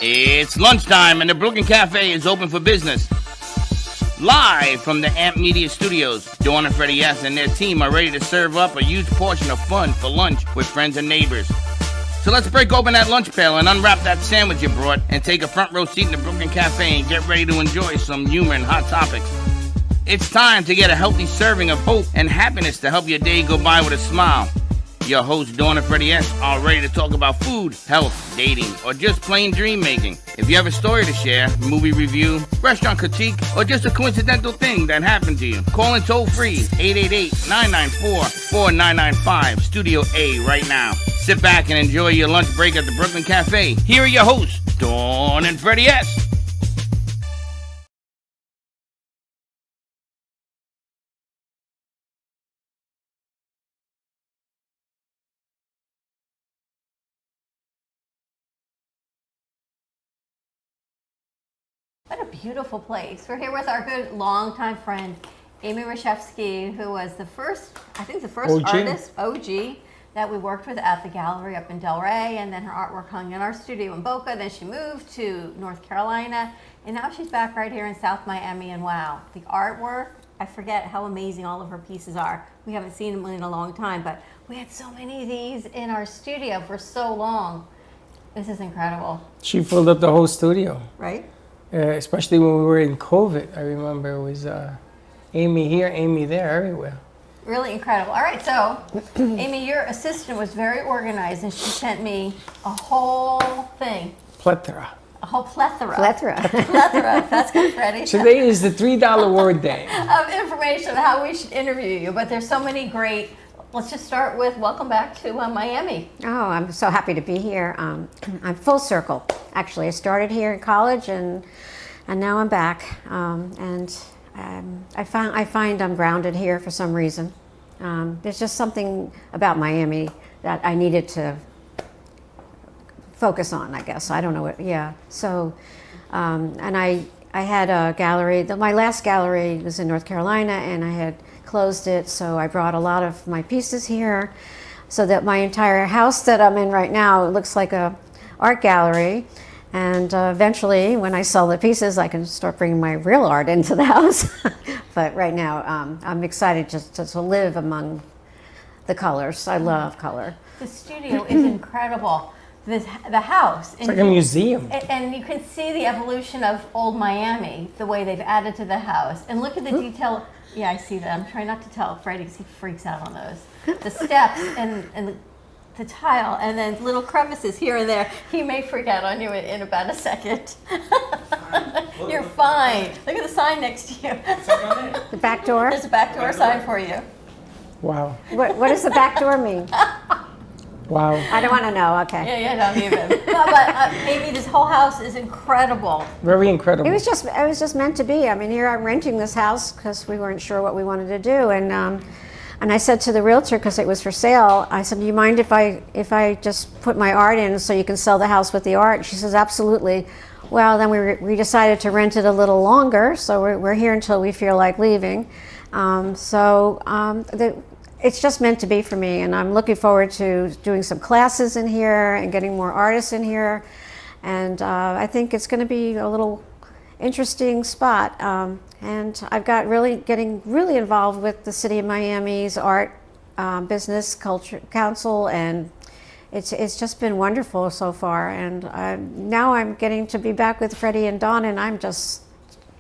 It's lunchtime and the Brooklyn Cafe is open for business. Live from the Amp Media Studios, Dawn and Freddie S. and their team are ready to serve up a huge portion of fun for lunch with friends and neighbors. So let's break open that lunch pail and unwrap that sandwich you brought and take a front row seat in the Brooklyn Cafe and get ready to enjoy some humor and hot topics. It's time to get a healthy serving of hope and happiness to help your day go by with a smile. Your hosts, Dawn and Freddie S., are ready to talk about food, health, dating, or just plain dream making. If you have a story to share, movie review, restaurant critique, or just a coincidental thing that happened to you, call in toll free 888-994-4995, Studio A right now. Sit back and enjoy your lunch break at the Brooklyn Cafe. Here are your hosts, Dawn and Freddie S. What a beautiful place. We're here with our good longtime friend, Amy Reshefsky, who was the first, artist, OG, that we worked with at the gallery up in Delray, and then her artwork hung in our studio in Boca. Then she moved to North Carolina, and now she's back right here in South Miami, and wow, the artwork, I forget how amazing all of her pieces are. We haven't seen them in a long time, but we had so many of these in our studio for so long. This is incredible. She filled up the whole studio. Right? Especially when we were in COVID. I remember it was Amy here, Amy there, everywhere. Really incredible. All right, so Amy, your assistant was very organized, and she sent me a whole thing. Plethora. A whole plethora. Plethora. That's good, Freddie. Today is the $3 word day. Of information on how we should interview you, but there's so many great. Let's just start with welcome back to Miami. Oh, I'm so happy to be here. I'm full circle. Actually, I started here in college, and now I'm back. I find I'm grounded here for some reason. There's just something about Miami that I needed to focus on, I guess. I don't know what. Yeah. So, and I had a gallery. My last gallery was in North Carolina, and I had closed it, so I brought a lot of my pieces here so that my entire house that I'm in right now looks like a art gallery, and eventually when I sell the pieces I can start bringing my real art into the house. But right now I'm excited just to live among the colors. I love color. The studio is incredible. The house. It's like a museum. And you can see the evolution of old Miami, the way they've added to the house. And look at the detail. Yeah, I see that. I'm trying not to tell Freddie because he freaks out on those. The steps and the tile, and then little crevices here and there. He may freak out on you in about a second. You're fine. Look at the sign next to you. The back door? There's a back door sign for you. Wow. What does the back door mean? Wow. I don't want to know. Okay. Yeah, don't even. But Amy, this whole house is incredible. Very incredible. It was just meant to be. I mean, here I'm renting this house because we weren't sure what we wanted to do, and I said to the realtor, because it was for sale, I said, "Do you mind if I just put my art in so you can sell the house with the art?" She says, "Absolutely." Well, then we decided to rent it a little longer, so we're here until we feel like leaving. It's just meant to be for me, and I'm looking forward to doing some classes in here and getting more artists in here, and I think it's going to be a little interesting spot. And I've got getting really involved with the City of Miami's Art Business Culture Council, and it's just been wonderful so far. And now I'm getting to be back with Freddie and Dawn, and I'm just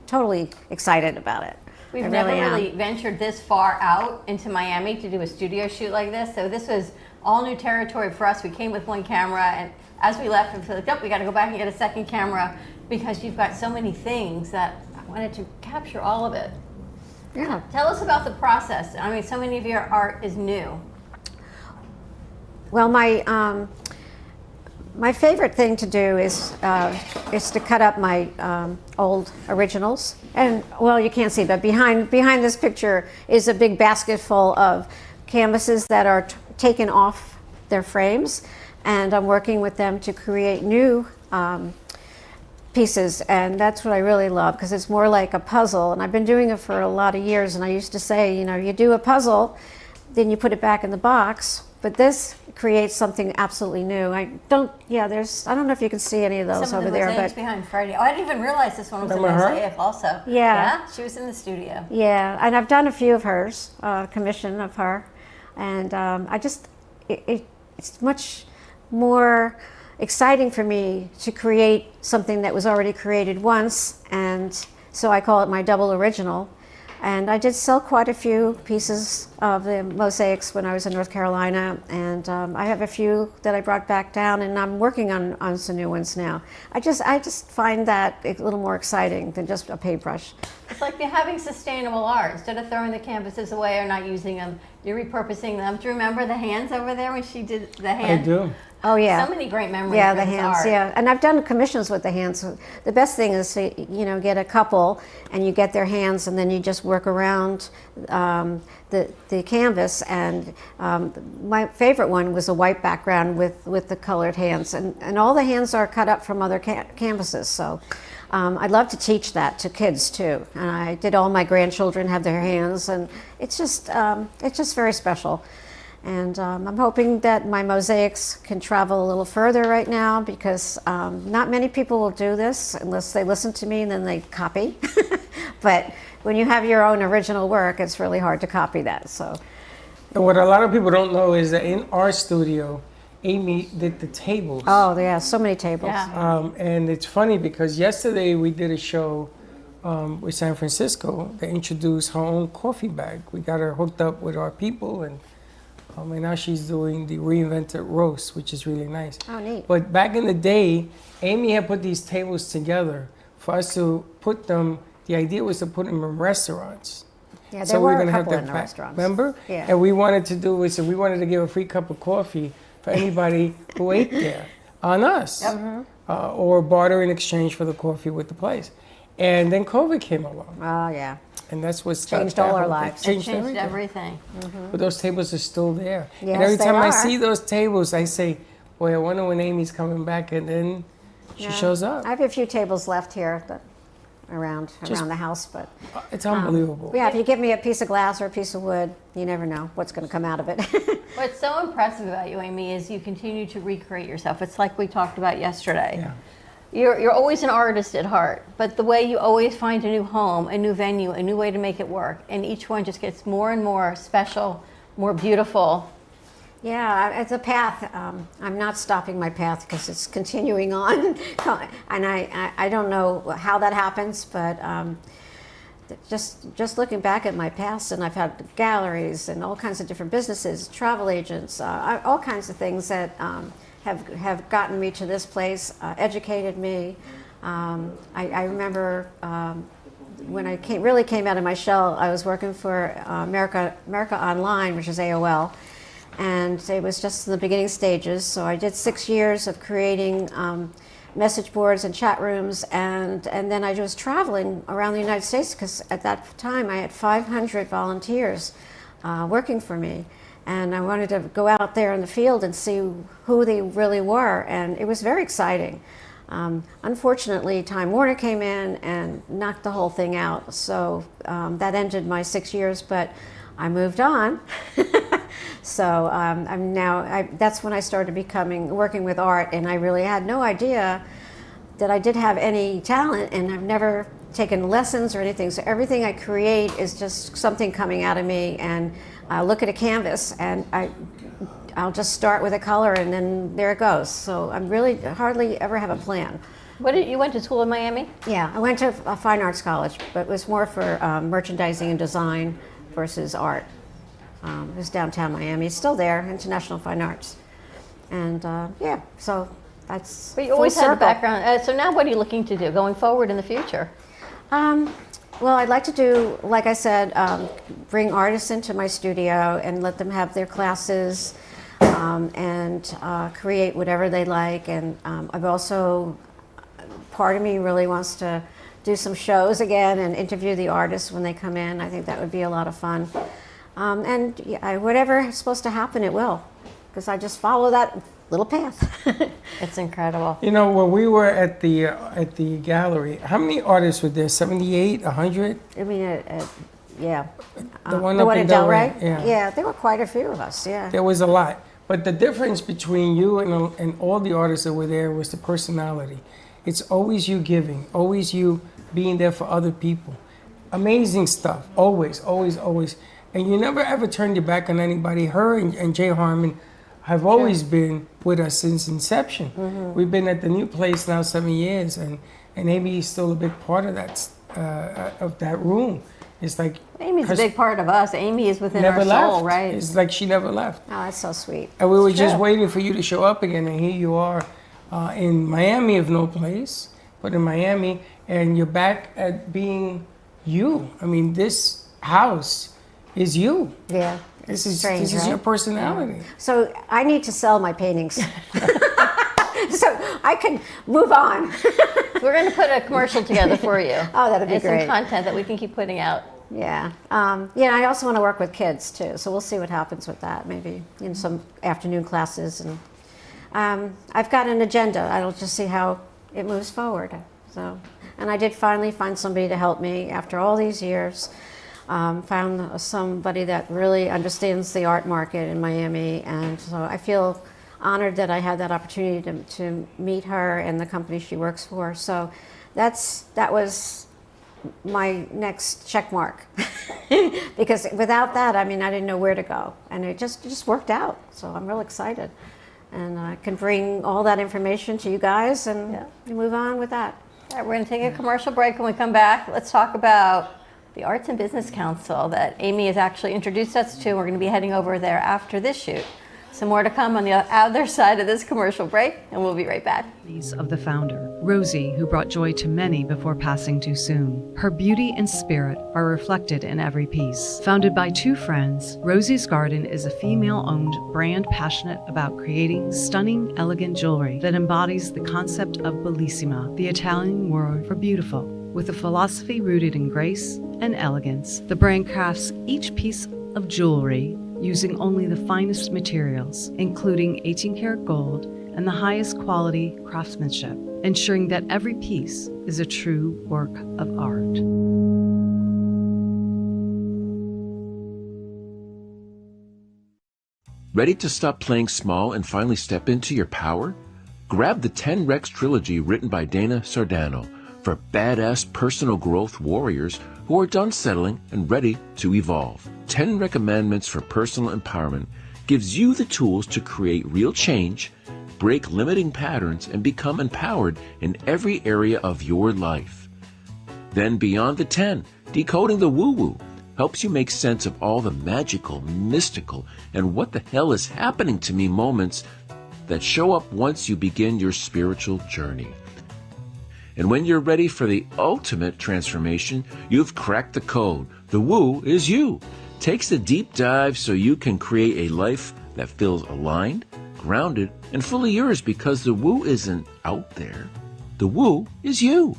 totally excited about it. We've never really ventured this far out into Miami to do a studio shoot like this, so this was all new territory for us. We came with one camera, and as we left, we felt like, oh, we got to go back and get a second camera because you've got so many things that I wanted to capture all of it. Yeah. Tell us about the process. I mean, so many of your art is new. Well, my favorite thing to do is to cut up my old originals. And, well, you can't see, but behind this picture is a big basket full of canvases that are taken off their frames. And I'm working with them to create new pieces. And that's what I really love, because it's more like a puzzle. And I've been doing it for a lot of years. And I used to say, you know, you do a puzzle, then you put it back in the box, but this creates something absolutely new. I don't know if you can see any of those Some of over the there, mosaics but behind Freddie. Oh, I didn't even realize this one was a Remember her? mosaic also. Yeah. She was in the studio. yeah, and I've done a few of hers, commission of her, and it's much more exciting for me to create something that was already created once, and so I call it my double original. And I did sell quite a few pieces of the mosaics when I was in North Carolina, and I have a few that I brought back down, and I'm working on some new ones now. I just find that a little more exciting than just a paintbrush. It's like you're having sustainable art. Instead of throwing the canvases away or not using them, you're repurposing them. Do you remember the hands over there when she did the hand? I do. Oh yeah. So many great memories. Yeah, from the this hands. art. Yeah, and I've done commissions with the hands. The best thing is to get a couple, and you get their hands, and then you just work around the canvas. And my favorite one was a white background with the colored hands, and all the hands are cut up from other canvases. So I'd love to teach that to kids too. And I did all my grandchildren have their hands, and it's just very special. And I'm hoping that my mosaics can travel a little further right now, because not many people will do this unless they listen to me and then they copy. But when you have your own original work, it's really hard to copy that. So, And what a lot of people don't know is that in our studio, Amy did the tables. oh yeah, so many tables. Yeah. And it's funny because yesterday we did a show with San Francisco that introduced her own coffee bag. We got her hooked up with our people, and now she's doing the reinvented roast, which is really nice. Oh, neat. But back in the day, Amy had put these tables together for us to put them. The idea was to put them in restaurants. Yeah, there we're were a gonna couple them in the back. restaurants. Remember? Yeah. And we wanted to do is we wanted to give a free cup of coffee for anybody who ate there on us, or barter in exchange for the coffee with the place. And then COVID came along, Oh yeah. and that's what's Changed all our lives. It changed everything. But those tables are still there. Yes, and every they time I are. see those tables, I say, boy, I wonder when Amy's coming back, and then she Yeah. shows up. I have a few tables left here around the house, but It's unbelievable. yeah, if you give me a piece of glass or a piece of wood, you never know what's going to come out of it. What's so impressive about you, Amy, is you continue to recreate yourself. It's like we talked about yesterday. Yeah. You're always an artist at heart, but the way you always find a new home, a new venue, a new way to make it work, and each one just gets more and more special, more beautiful. Yeah, it's a path. I'm not stopping my path because it's continuing on, and I don't know how that happens, but just looking back at my past, and I've had galleries and all kinds of different businesses, travel agents, all kinds of things that have gotten me to this place, educated me. I remember when I really came out of my shell, I was working for America Online, which is AOL. And it was just in the beginning stages. So I did 6 years of creating message boards and chat rooms, and then I was traveling around the United States, because at that time I had 500 volunteers working for me. And I wanted to go out there in the field and see who they really were, and it was very exciting. Unfortunately, Time Warner came in and knocked the whole thing out. So that ended my 6 years, but I moved on. So that's when I started working with art, and I really had no idea that I did have any talent, and I've never taken lessons or anything. So everything I create is just something coming out of me, and I look at a canvas and I'll just start with a color, and then there it goes. So I'm really hardly ever have a plan. You went to school in Miami? Yeah, I went to a fine arts college, but it was more for merchandising and design versus art. It was downtown Miami. It's still there, International Fine Arts. And yeah, so that's But you always full had a circle. background. So now what are you looking to do going forward in the future? Well, I'd like to do, like I said, bring artists into my studio and let them have their classes and create whatever they like. And I've also, part of me really wants to do some shows again and interview the artists when they come in. I think that would be a lot of fun. And yeah, whatever is supposed to happen, it will, because I just follow that little path. It's incredible. You know, when we were at the gallery, how many artists were there? 78, 100? I mean, yeah. The one the up one in in Delray? Delray, yeah. Yeah, there were quite a few of us, yeah. There was a lot. But the difference between you and all the artists that were there was the personality. It's always you giving, always you being there for other people. Amazing stuff, always, always, always. And you never ever turned your back on anybody. Her and Jay Harmon have always been with us since inception. Mm-hmm. We've been at the new place now 7 years, and Amy is still a big part of that room. It's like Amy's a big part of us. Amy is within our soul, right? It's like she never left. Oh, that's so sweet. And we were just waiting for you to show up again, and here you are in Miami of no place, but in Miami, and you're back at being you. I mean, this house is you. Yeah. This is strange, this is your personality. Yeah. So I need to sell my paintings. So I can move on. We're going to put a commercial together for you. Oh, that'd be and great. some content that we can keep putting out. Yeah. I also want to work with kids too. So we'll see what happens with that. Maybe in some afternoon classes. And I've got an agenda. I'll just see how it moves forward. So, and I did finally find somebody to help me after all these years. Found somebody that really understands the art market in Miami, and so I feel honored that I had that opportunity to meet her and the company she works for. So that was my next check mark. Because without that, I mean, I didn't know where to go, and it just worked out. So I'm real excited, and I can bring all that information to you guys and move on with that. All right, we're going to take a commercial break. When we come back, let's talk about the Arts and Business Council that Amy has actually introduced us to. We're going to be heading over there after this shoot. Some more to come on the other side of this commercial break, and we'll be right back. Of the founder, Rosie, who brought joy to many before passing too soon. Her beauty and spirit are reflected in every piece. Founded by two friends, Rosie's Garden is a female-owned brand passionate about creating stunning, elegant jewelry that embodies the concept of bellissima, the Italian word for beautiful. With a philosophy rooted in grace and elegance, the brand crafts each piece of jewelry using only the finest materials, including 18-karat gold and the highest quality craftsmanship, ensuring that every piece is a true work of art. Ready to stop playing small and finally step into your power? Grab the 10 Rex trilogy written by Dana Sardano for badass personal growth warriors who are done settling and ready to evolve. 10 Recommendments for Personal Empowerment gives you the tools to create real change, break limiting patterns, and become empowered in every area of your life. Then Beyond the 10, Decoding the Woo-Woo, helps you make sense of all the magical, mystical, and what the hell is happening to me moments that show up once you begin your spiritual journey. And when you're ready for the ultimate transformation, you've cracked the code. The Woo is you. Takes a deep dive so you can create a life that feels aligned, grounded, and fully yours, because the Woo isn't out there. The Woo is you.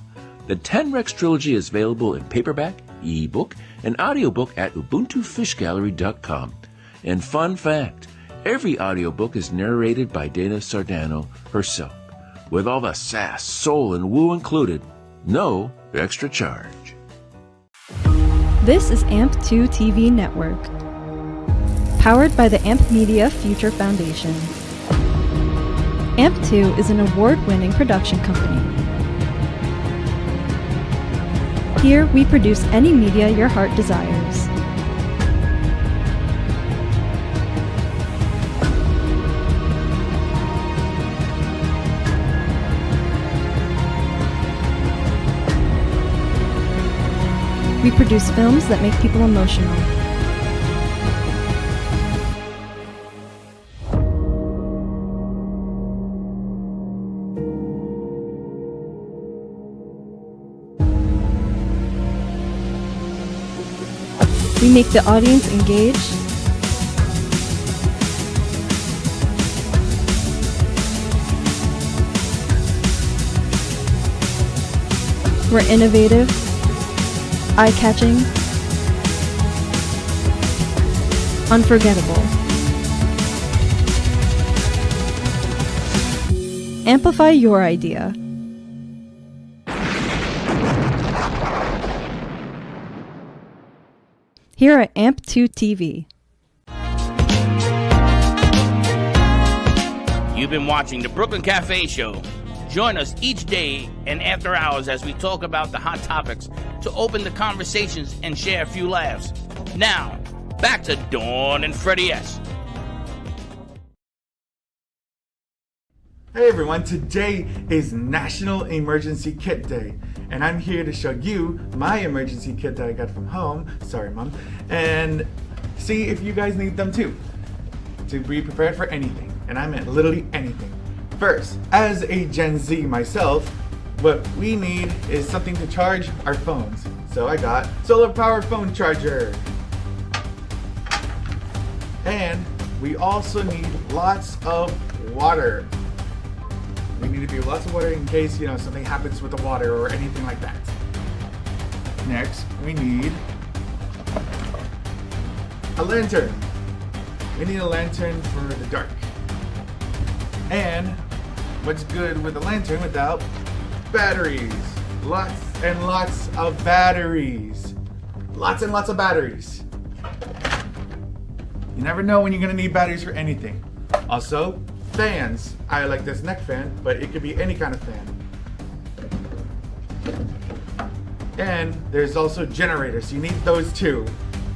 The 10 Rex trilogy is available in paperback, ebook, and audiobook at ubuntufishgallery.com. And fun fact, every audiobook is narrated by Dana Sardano herself. With all the sass, soul, and woo included, no extra charge. This is AMP2 TV Network, powered by the AMP Media Future Foundation. AMP2 is an award-winning production company. Here we produce any media your heart desires. We produce films that make people emotional. We make the audience engaged. We're innovative, eye-catching, unforgettable. Amplify your idea. Here at AMP2 TV. You've been watching the Brooklyn Cafe Show. Join us each day and after hours as we talk about the hot topics to open the conversations and share a few laughs. Now, back to Dawn and Freddie S. Hey everyone, today is National Emergency Kit Day, and I'm here to show you my emergency kit that I got from home, sorry Mom, and see if you guys need them too, to be prepared for anything, and I meant literally anything. First, as a Gen Z myself, what we need is something to charge our phones. So I got solar powered phone charger. And we also need lots of water. We need to be lots of water in case, something happens with the water or anything like that. Next, we need a lantern. We need a lantern for the dark. And what's good with a lantern without batteries? Lots and lots of batteries. Lots and lots of batteries. You never know when you're gonna need batteries for anything. Also, fans. I like this neck fan, but it could be any kind of fan. And there's also generators. You need those too,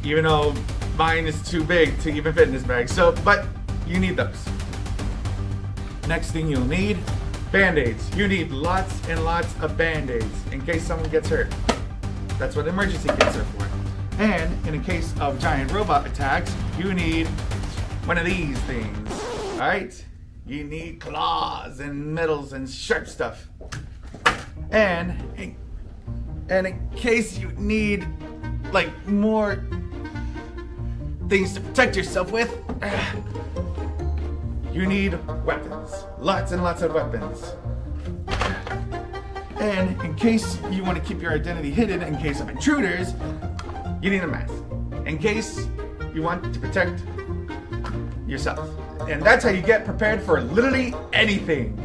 even though mine is too big to even fit in this bag. But you need those. Next thing you'll need, Band-Aids. You need lots and lots of Band-Aids in case someone gets hurt. That's what emergency kits are for. And in a case of giant robot attacks, you need one of these things, all right? You need claws and metals and sharp stuff. And in case you need more things to protect yourself with, you need weapons. Lots and lots of weapons. And in case you want to keep your identity hidden in case of intruders, you need a mask. In case you want to protect yourself. And that's how you get prepared for literally anything.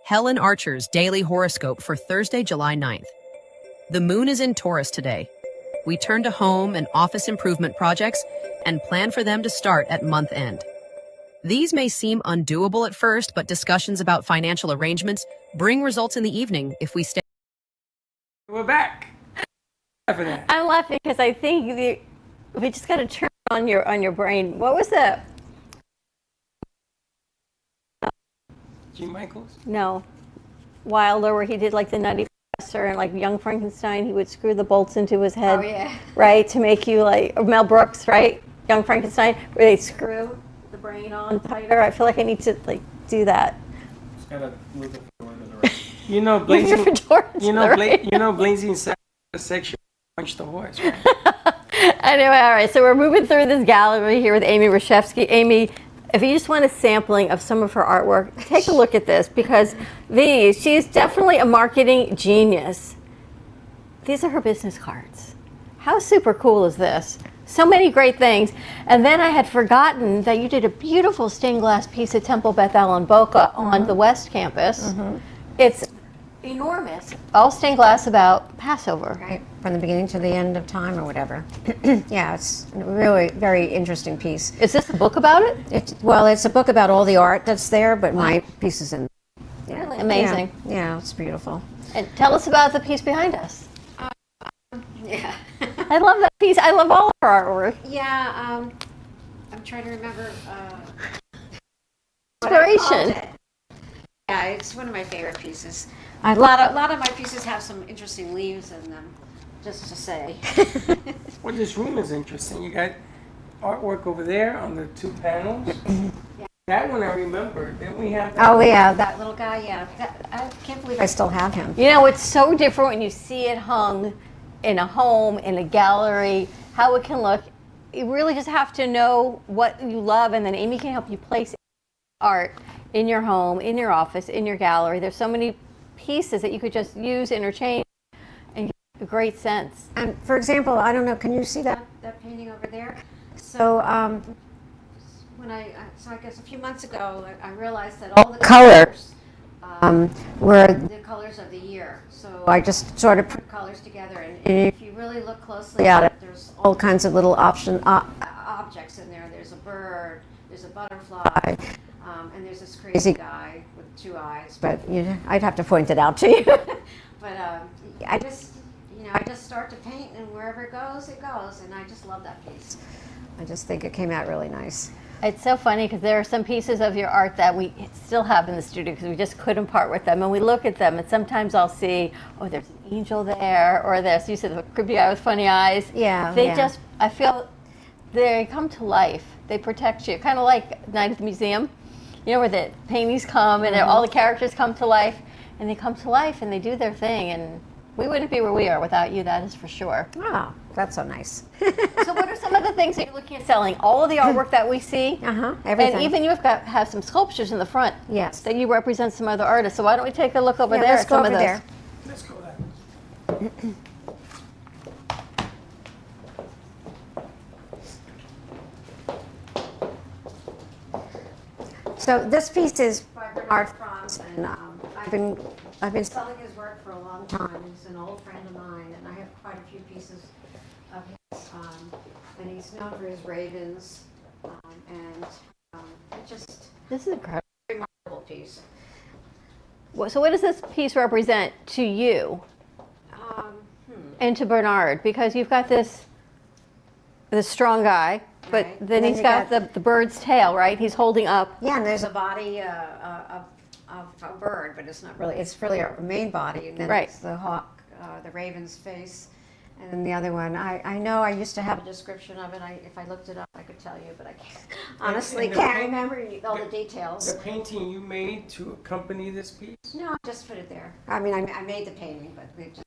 Helen Archer's daily horoscope for Thursday, July 9th. The moon is in Taurus today. We turn to home and office improvement projects and plan for them to start at month end. These may seem undoable at first, but discussions about financial arrangements bring results in the evening if we stay. We're back. I'm laughing because I think we just got to turn on your brain. What was that? Gene Michaels? No, Wilder, where he did the Nutty Professor and Young Frankenstein. He would screw the bolts into his head, right, to make you or Mel Brooks, right? Young Frankenstein, where they screw the brain on tighter. I feel like I need to do that. Just gotta move the door to the right. Blazing section punch the horse, right? Anyway, all right, so we're moving through this gallery here with Amy Reshefsky. Amy, if you just want a sampling of some of her artwork, take a look at this because she is definitely a marketing genius. These are her business cards. How super cool is this? So many great things. And then I had forgotten that you did a beautiful stained glass piece of Temple Beth El and Boca on the West Campus. It's enormous. All stained glass about Passover. Right, from the beginning to the end of time or whatever. Yeah, it's a really very interesting piece. Is this a book about it? It's a book about all the art that's there, but my piece is in. Yeah. Really amazing. Yeah, it's beautiful. And tell us about the piece behind us. Yeah. I love that piece. I love all of her artwork. Yeah, I'm trying to remember. Inspiration. Yeah, it's one of my favorite pieces. A lot of my pieces have some interesting leaves in them, just to say. Well, this room is interesting. You got artwork over there on the two panels. Yeah. That one I remember. Didn't we have that? Oh, yeah, that little guy, yeah. I can't believe I still have him. It's so different when you see it hung in a home, in a gallery, how it can look. You really just have to know what you love, and then Amy can help you place art in your home, in your office, in your gallery. There's so many pieces that you could just use, interchange, and get a great sense. And for example, I don't know, can you see that painting over there? So I guess a few months ago, I realized that all the colors were the colors of the year. So I just sort of put colors together, and if you really look closely at it, there's all kinds of little objects in there. There's a bird, there's a butterfly, and there's this crazy guy with 2 eyes. But I'd have to point it out to you. But I just start to paint, and wherever it goes, and I just love that piece. I just think it came out really nice. It's so funny because there are some pieces of your art that we still have in the studio because we just couldn't part with them. And we look at them, and sometimes I'll see, oh, there's an angel there, or this. You said the creepy guy with funny eyes. Yeah. I feel they come to life. They protect you, kind of like Night at the Museum, where the paintings come and all the characters come to life, and they come to life and they do their thing. And we wouldn't be where we are without you, that is for sure. Oh, that's so nice. So what are some of the things that you're looking at selling? All of the artwork that we see? Everything. And even have some sculptures in the front. Yes. That you represent some other artists. So why don't we take a look over there let's at go some over of those? there. Let's go there. So this piece is by Bernard Franz, and I've been selling his work for a long time. He's an old friend of mine, and I have quite a few pieces of his. And he's known for his ravens, and it just This is incredible. remarkable piece. So what does this piece represent to you and to Bernard? Because you've got this strong guy, but Right. then he's you got the bird's tail, right? He's holding up. Yeah, and there's a body of a bird, but it's not really. It's really a main body, and then Right. it's the hawk, the raven's face, and then the other one. I know I used to have a description of it. If I looked it up, I could tell you, but I honestly and the can't paint- remember all the details. The painting you made to accompany this piece? No, I just put it there. I mean, I made the painting, but it just,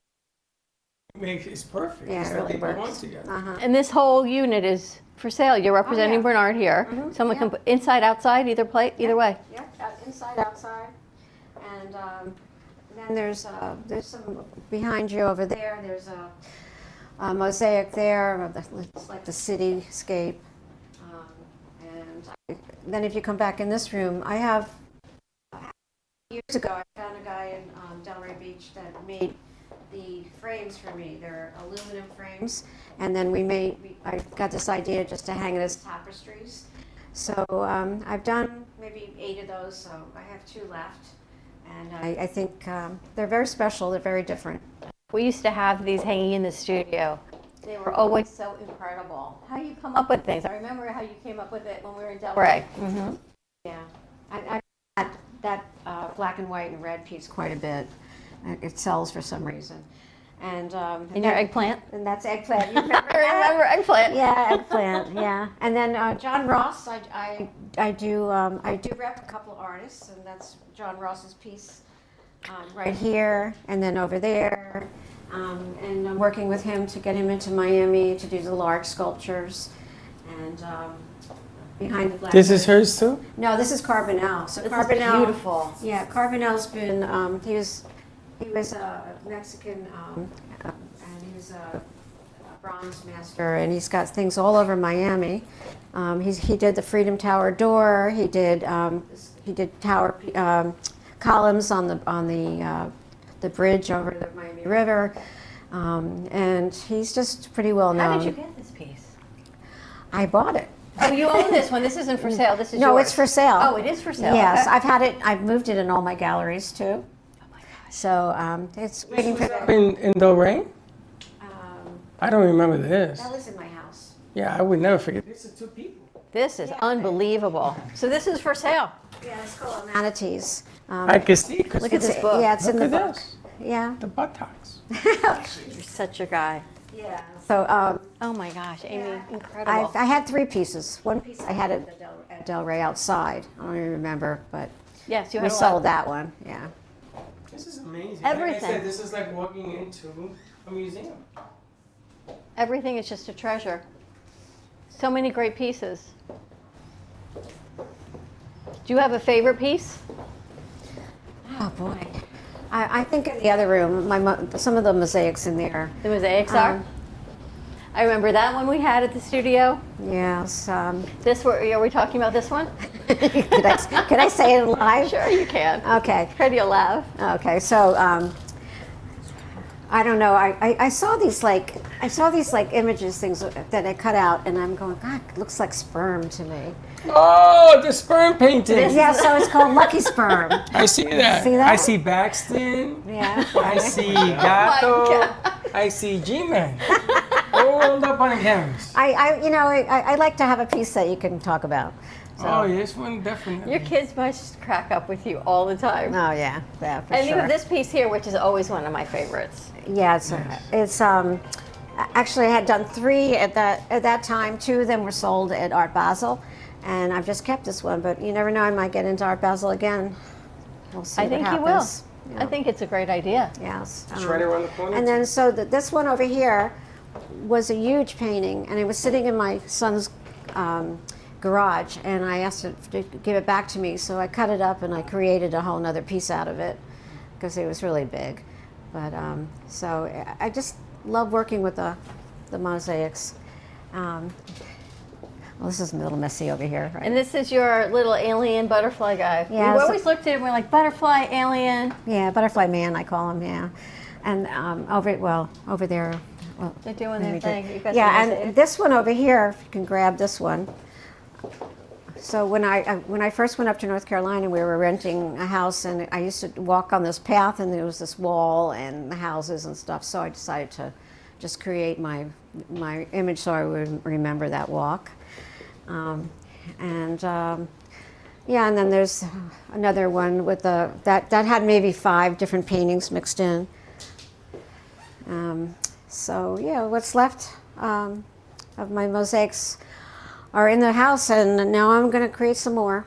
It's perfect. yeah, It's it like really they belong works. together. And this whole unit is for sale. You're representing yeah. Bernard here. Someone can put inside, outside, either way. Yeah, inside, outside, and then there's some behind you over there. There's a mosaic there of it's like the cityscape, and then if you come back in this room, I have years ago I found a guy in Delray Beach that made the frames for me. They're aluminum frames, and then I got this idea just to hang it as tapestries. So I've done maybe 8 of those, so I have 2 left. And I think they're very special, they're very different. We used to have these hanging in the studio. They were always so incredible. How do you come up with things? I remember how you came up with it when we were in Delray. Yeah, I had that black and white and red piece quite a bit. It sells for some reason. And your eggplant? And that's eggplant. You remember I remember eggplant. Yeah, eggplant. Yeah, and then John Ross. I do rep a couple of artists, and that's John Ross's piece right here, and then over there. And I'm working with him to get him into Miami to do the large sculptures, and behind the black. This is hers too? No, this is Carbonell. So This is Carbonell, beautiful. Yeah, Carbonell's been. He was a Mexican, and he was a bronze master, and he's got things all over Miami. He did the Freedom Tower door. He did tower columns on the bridge over the Miami River, and he's just pretty well known. How did you get this piece? I bought it. Oh, you own this one. This isn't for sale. This is No, yours. it's for sale. Oh, it is for sale. Yes, Okay. I've had it. I've moved it in all my galleries too. Oh my gosh. So it's waiting for Up the. in Delray? Um, I don't remember this. that was in my house. Yeah, I would never forget. This is 2 people. This is unbelievable. So this is for sale. Yeah, it's called Manatees. I can see. Cause Look at this book. Yeah, it's in the Look at book. this. Yeah. The buttocks. You're such a guy. Yeah. So Oh my gosh, Amy, incredible. I had 3 pieces. One piece I had at Delray outside. I don't even remember, but Yes, you we had a sold lot. that one. Yeah. This is amazing. Everything. Like I said, this is like walking into a museum. Everything is just a treasure. So many great pieces. Do you have a favorite piece? Oh boy. I think in the other room, some of the mosaics in there. The mosaics are? I remember that one we had at the studio. Yes. Are we talking about this one? Could I say it live? Sure, you can. Okay. Freddie will laugh. Okay, so I don't know. I saw these images, things that I cut out, and I'm going, God, it looks like sperm to me. Oh, the sperm painting. Yeah, so it's called Lucky Sperm. I see that. See that? I see Baxton. Yeah. I see Gato. I see G-Man. All up on the canvas. I like to have a piece that you can talk about. So. Oh, this one definitely. Your kids must crack up with you all the time. Oh yeah, for and sure. you have this piece here, which is always one of my favorites. Yeah, it's actually I had done 3 at that time. 2 of them were sold at Art Basel, and I've just kept this one. But you never know, I might get into Art Basel again. We'll see. I think you will. Yeah. I think it's a great idea. Yes. It's right around the corner. And then this one over here was a huge painting, and it was sitting in my son's garage, and I asked it to give it back to me, so I cut it up and I created a whole nother piece out of it because it was really big. But so I just love working with the mosaics. Well, this is a little messy over here, right? And this is your little alien butterfly guy. Yeah, we always looked at him, we're like, butterfly, alien. Yeah, butterfly man, I call him. Yeah, and over there. Well, they're doing their thing. Yeah, and this one over here, if you can grab this one. So when I first went up to North Carolina, we were renting a house, and I used to walk on this path, and there was this wall and the houses and stuff. So I decided to just create my image so I would remember that walk. And then there's another one with that had maybe 5 different paintings mixed in. So yeah, what's left of my mosaics are in the house, and now I'm going to create some more.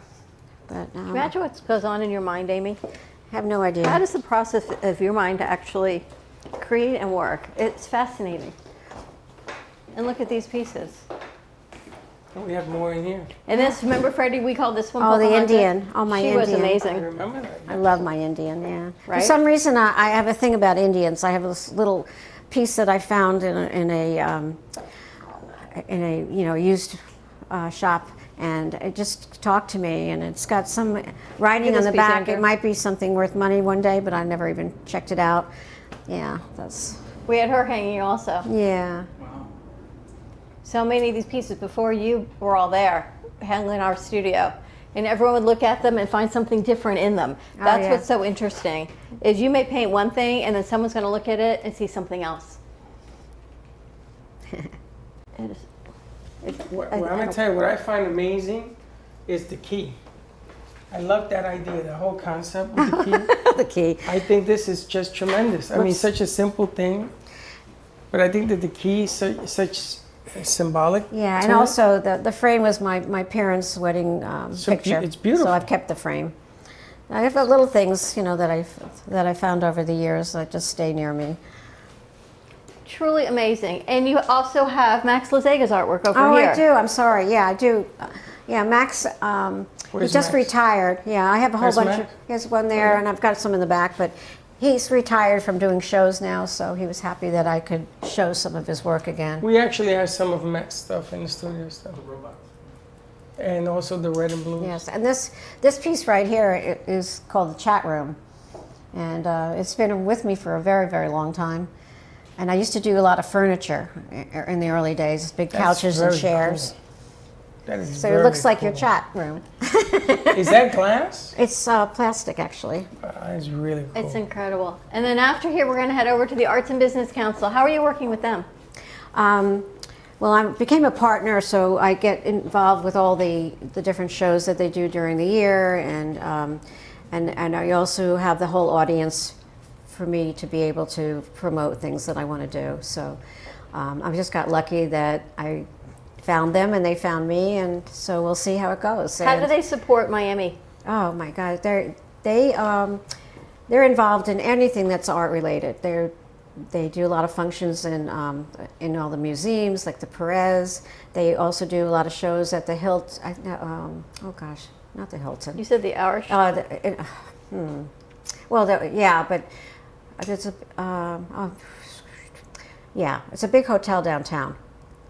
But imagine what goes on in your mind, Amy. I have no idea. How does the process of your mind actually create and work? It's fascinating. And look at these pieces. We have more in here. And this, remember, Freddie, we called this one the Pocahontas? Indian. Oh, my Indian. She was amazing. I remember that. I love my Indian, yeah. Right? For some reason, I have a thing about Indians. I have this little piece that I found in a used shop, and it just talked to me, and it's got some writing on the back. Andrew. It might be something worth money one day, but I never even checked it out. Yeah, that's... We had her hanging also. Yeah. So many of these pieces before you were all there, hanging in our studio, and everyone would look at them and find something different in them. That's what's so interesting, is you may paint one thing and then someone's going to look at it and see something else. Well, I'm going to tell you, what I find amazing is the key. I love that idea, the whole concept with the key. The key. I think this is just tremendous. I mean, such a simple thing, but I think that the key is such symbolic. Yeah, and also the frame was my parents' wedding picture. It's beautiful. So I've kept the frame. I have little things, that I found over the years that just stay near me. Truly amazing. And you also have Max Lazega's artwork over here. Oh, I do. I'm sorry. Yeah, I do. Yeah, Max, he just retired. Yeah, I have a whole bunch of, he has one there, and I've got some in the back, but he's retired from doing shows now, so he was happy that I could show some of his work again. We actually have some of Max stuff in the studio stuff. And also the red and blue. Yes, and this piece right here is called The Chat Room. And it's been with me for a very, very long time. And I used to do a lot of furniture in the early days, big couches and chairs. Cool. That is so it looks like your chat room. Is that glass? It's plastic, actually. It's really cool. It's incredible. And then after here, we're going to head over to the Arts and Business Council. How are you working with them? Well, I became a partner, so I get involved with all the different shows that they do during the year, and I also have the whole audience for me to be able to promote things that I want to do. So I just got lucky that I found them and they found me, and so we'll see how it goes. How do they support Miami? Oh my God, they're involved in anything that's art related. They do a lot of functions in all the museums, like the Perez. They also do a lot of shows at the Hilton. Oh gosh, not the Hilton. You said the Irish. Well, yeah, but it's it's a big hotel downtown.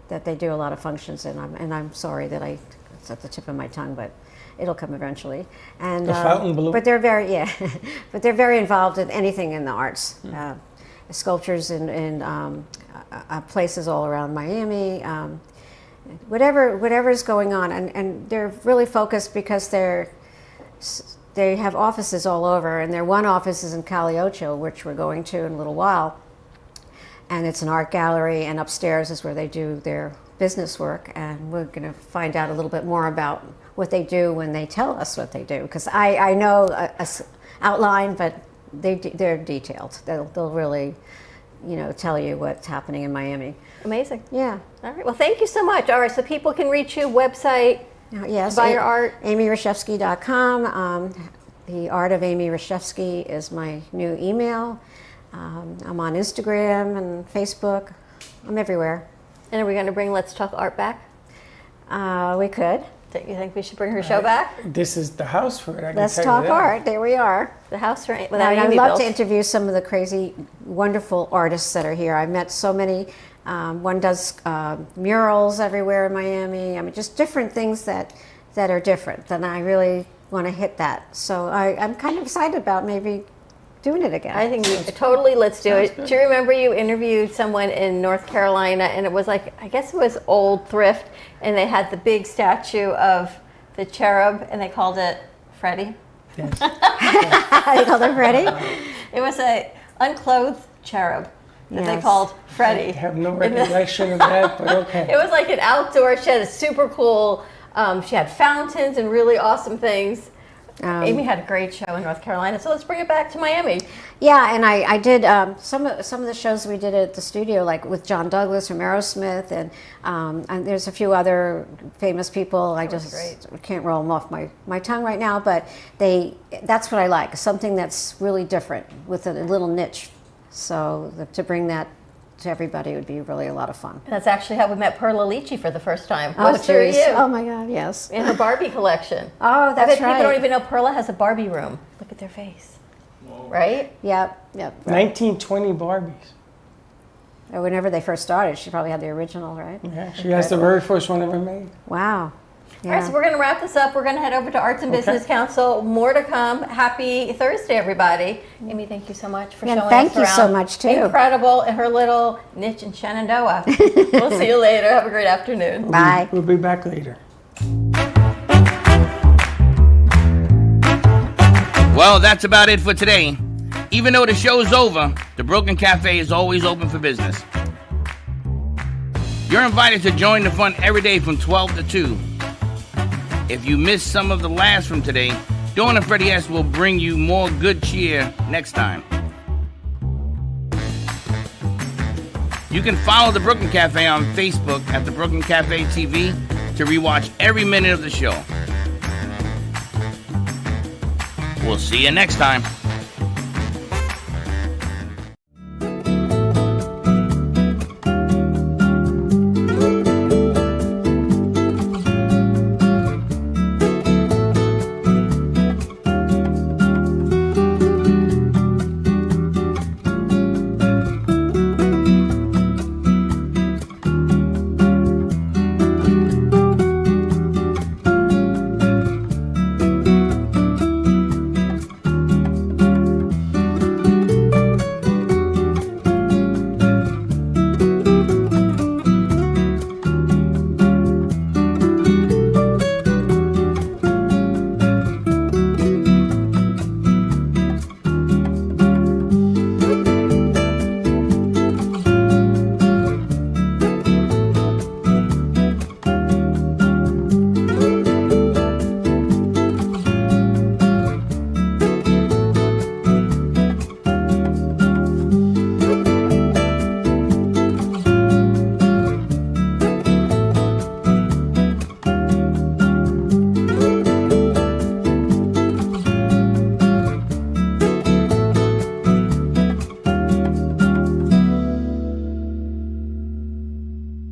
that they do a lot of functions in. I'm sorry that it's at the tip of my tongue, but it'll come eventually. And the fountain blue. But they're very but they're very involved in anything in the arts. Sculptures in places all around Miami. Whatever is going on, and they're really focused because they have offices all over, and their one office is in Calle Ocho, which we're going to in a little while, and it's an art gallery, and upstairs is where they do their business work, and we're going to find out a little bit more about what they do when they tell us what they do, because I know a outline, but they're detailed. They'll really, tell you what's happening in Miami. Amazing. Yeah. All right. Well, thank you so much. All right. So people can reach you, website, yes, buy your art. AmyReshefsky.com. The Art of Amy Reshefsky is my new email. I'm on Instagram and Facebook. I'm everywhere. And are we going to bring Let's Talk Art back? We could. Do you think we should bring her show back? This is the house for it. I can Let's tell Talk you that. Art. There we are. The house for And without I'd Amy love bills. to interview some of the crazy, wonderful artists that are here. I've met so many. One does murals everywhere in Miami. I mean, just different things that are different. And I really want to hit that. So I'm kind of excited about maybe doing it again. I think let's do it. Do you remember you interviewed someone in North Carolina, and it was like, I guess it was Old Thrift, and they had the big statue of the cherub, and they called it Freddie. Yes. They called it Freddie? It was a unclothed cherub that they Yes. called Freddie. I have no recollection of that, but okay. It was like an outdoor. She had a super cool. She had fountains and really awesome things. Amy had a great show in North Carolina, so let's bring it back to Miami. Yeah, and I did some of the shows we did at the studio, like with John Douglas from Aerosmith, and there's a few other famous people. I just can't roll them off my tongue right now, but that's what I like, something that's really different with a little niche. So to bring that to everybody would be really a lot of fun. That's actually how we met Perla Lici for the first time. Oh, Was through geez. you. Oh my God, yes. In her Barbie collection. Oh, I that's bet right. people don't even know Perla has a Barbie room. Look at their face. Right? Yep. 1920 Barbies. Or whenever they first started, she probably had the original, right? Yeah, she has the very first one ever made. Wow. All right, so we're going to wrap this up. We're going to head over to Arts and Business Council. More to come. Happy Thursday, everybody. Amy, thank you so much for showing us around. Thank you so much, too. Incredible in her little niche in Shenandoah. We'll see you later. Have a great afternoon. Bye. We'll be back later. Well, that's about it for today. Even though the show's over, the Brooklyn Cafe is always open for business. You're invited to join the fun every day from 12 to 2. If you missed some of the laughs from today, Dawn and Freddie S. will bring you more good cheer next time. You can follow the Brooklyn Cafe on Facebook at the Brooklyn Cafe TV to rewatch every minute of the show. We'll see you next time.